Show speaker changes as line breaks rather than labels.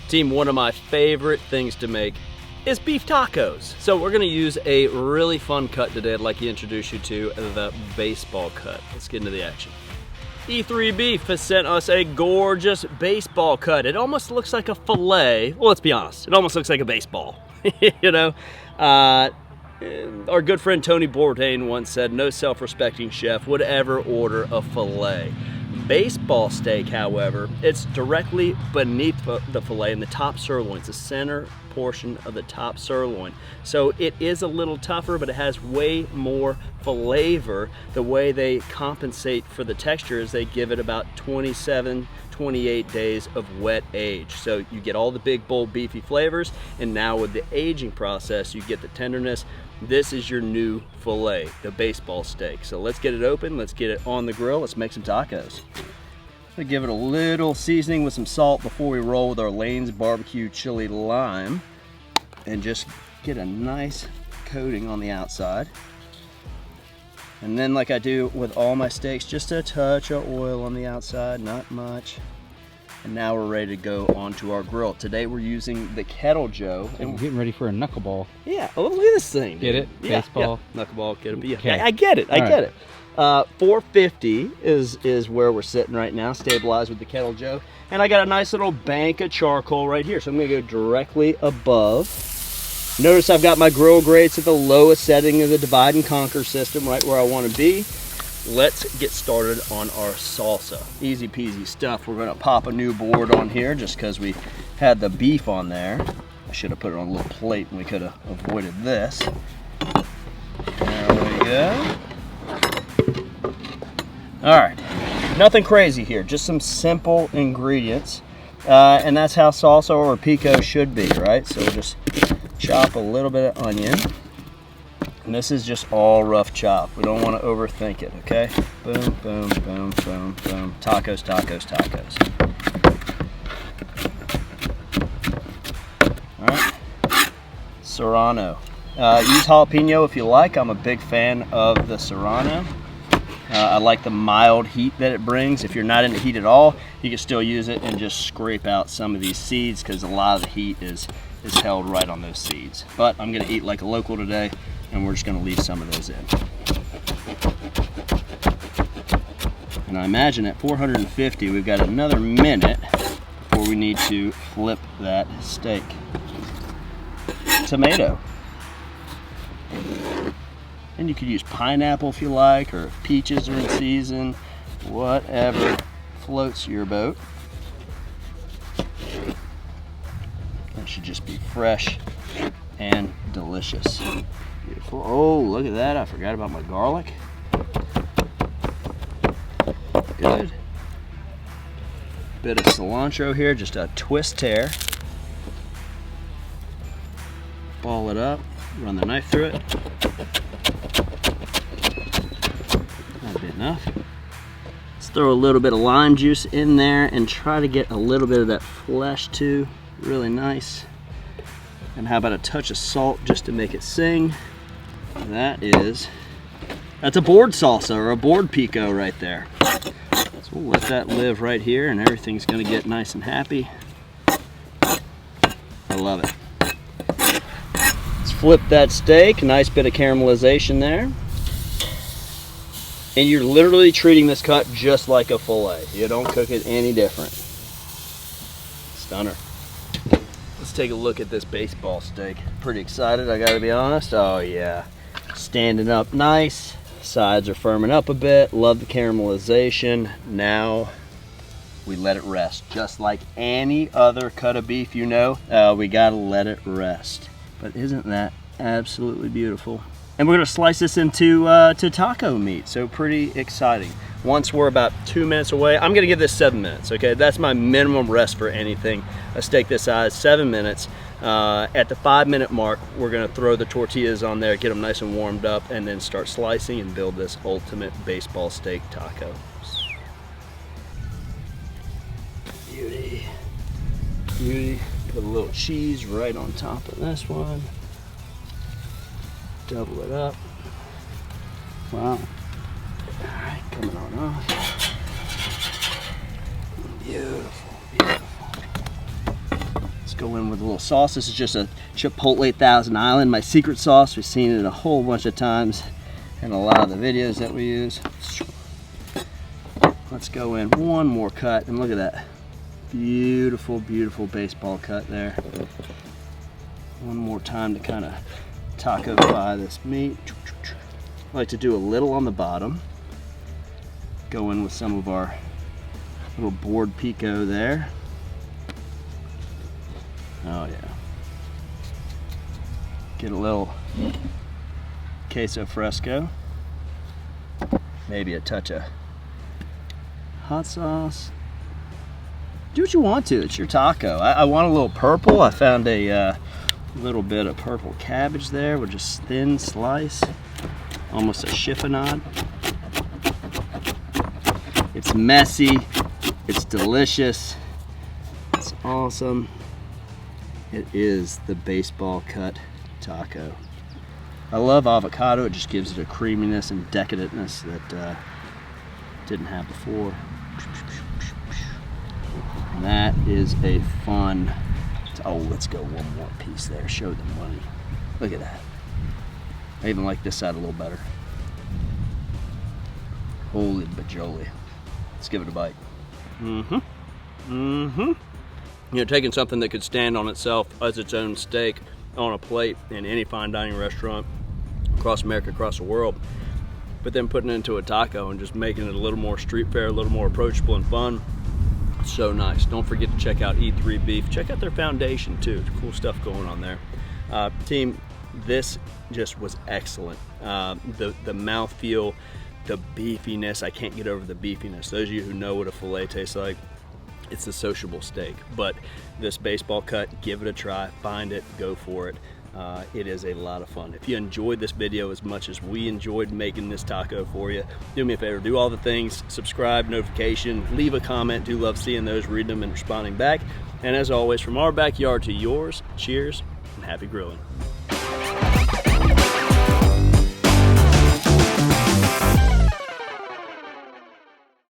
Team, one of my favorite things to make is beef tacos. So we're gonna use a really fun cut today. I'd like to introduce you to the baseball cut. Let's get into the action. E3 Beef has sent us a gorgeous baseball cut. It almost looks like a fillet. Well, let's be honest, it almost looks like a baseball. You know, our good friend Tony Bourdain once said, no self-respecting chef would ever order a fillet. Baseball steak, however, it's directly beneath the fillet in the top sirloin. It's the center portion of the top sirloin. So it is a little tougher, but it has way more flavor. The way they compensate for the texture is they give it about 27, 28 days of wet age. So you get all the big, bold, beefy flavors, and now with the aging process, you get the tenderness. This is your new fillet, the baseball steak. So let's get it open, let's get it on the grill, let's make some tacos. I'm gonna give it a little seasoning with some salt before we roll with our Lane's barbecue chili lime, and just get a nice coating on the outside. And then, like I do with all my steaks, just a touch of oil on the outside, not much. And now we're ready to go onto our grill. Today we're using the Kettle Joe.
And we're getting ready for a knuckleball.
Yeah, oh, look at this thing.
Get it?
Yeah,
baseball.
Yeah. Knuckleball, get it. Yeah,
Okay.
I get it, I get it. 450 is where we're sitting right now, stabilized with the Kettle Joe. And I got a nice little bank of charcoal right here. So I'm gonna go directly above. Notice I've got my grill grates at the lowest setting of the divide and conquer system, right where I wanna be. Let's get started on our salsa. Easy peasy stuff. We're gonna pop a new board on here just because we had the beef on there. I should have put it on a little plate and we could have avoided this. There we go. All right, nothing crazy here, just some simple ingredients. And that's how salsa or pico should be, right? So we'll just chop a little bit of onion. And this is just all rough chop. We don't want to overthink it, okay? Boom, boom, boom, boom, boom. Tacos, tacos, tacos. All right. Serrano. Use jalapeno if you like. I'm a big fan of the Serrano. I like the mild heat that it brings. If you're not into heat at all, you can still use it and just scrape out some of these seeds because a lot of the heat is held right on those seeds. But I'm gonna eat like a local today, and we're just gonna leave some of those in. And I imagine at 450, we've got another minute before we need to flip that steak. Tomato. And you could use pineapple if you like, or if peaches are in season, whatever floats your boat. That should just be fresh and delicious. Beautiful. Oh, look at that. I forgot about my garlic. Good. Bit of cilantro here, just a twist tear. Ball it up, run the knife through it. That'll be enough. Let's throw a little bit of lime juice in there and try to get a little bit of that flesh too. Really nice. And how about a touch of salt just to make it sing? That's a board salsa or a board pico right there. So we'll let that live right here and everything's gonna get nice and happy. I love it. Let's flip that steak, nice bit of caramelization there. And you're literally treating this cut just like a fillet. You don't cook it any different. Stunner. Let's take a look at this baseball steak. Pretty excited, I gotta be honest. Oh yeah, standing up nice. Sides are firming up a bit. Love the caramelization. Now we let it rest. Just like any other cut of beef, you know, we gotta let it rest. But isn't that absolutely beautiful? And we're gonna slice this into to taco meat, so pretty exciting. Once we're about 2 minutes away, I'm gonna give this 7 minutes, okay? That's my minimum rest for anything. A steak this size, 7 minutes. At the 5-minute mark, we're gonna throw the tortillas on there, get them nice and warmed up, and then start slicing and build this ultimate baseball steak taco. Beauty, beauty. Put a little cheese right on top of this one. Double it up. Wow. All right, coming on off. Beautiful, beautiful. go in with a little sauce. This is just a Chipotle Thousand Island, my secret sauce. We've seen it a whole bunch of times in a lot of the videos that we use. Let's go in one more cut, and look at that. Beautiful, beautiful baseball cut there. One more time to kind of taco-fy this meat. I like to do a little on the bottom. Go in with some of our little board pico there. Oh yeah. Get a little queso fresco. Maybe a touch of hot sauce. Do what you want to, it's your taco. I want a little purple. I found a little bit of purple cabbage there with just thin slice. Almost a chiffonade. It's messy, it's delicious, it's awesome. It is the baseball cut taco. I love avocado, it just gives it a creaminess and decadentness that didn't have before. And that is a fun, oh, let's go one more piece there, show them money. Look at that. I even like this side a little better. Holy bajoli. Let's give it a bite. You know, taking something that could stand on itself as its own steak on a plate in any fine dining restaurant across America, across the world, but then putting it into a taco and just making it a little more street fare, a little more approachable and fun. So nice. Don't forget to check out E3 Beef. Check out their foundation too. Cool stuff going on there. Team, this just was excellent. The mouthfeel, the beefiness, I can't get over the beefiness. Those of you who know what a fillet tastes like, it's a sociable steak. But this baseball cut, give it a try, find it, go for it. It is a lot of fun. If you enjoyed this video as much as we enjoyed making this taco for you, do me a favor, do all the things, subscribe, notification, leave a comment. Do love seeing those, reading them and responding back. And as always, from our backyard to yours, cheers and happy grilling.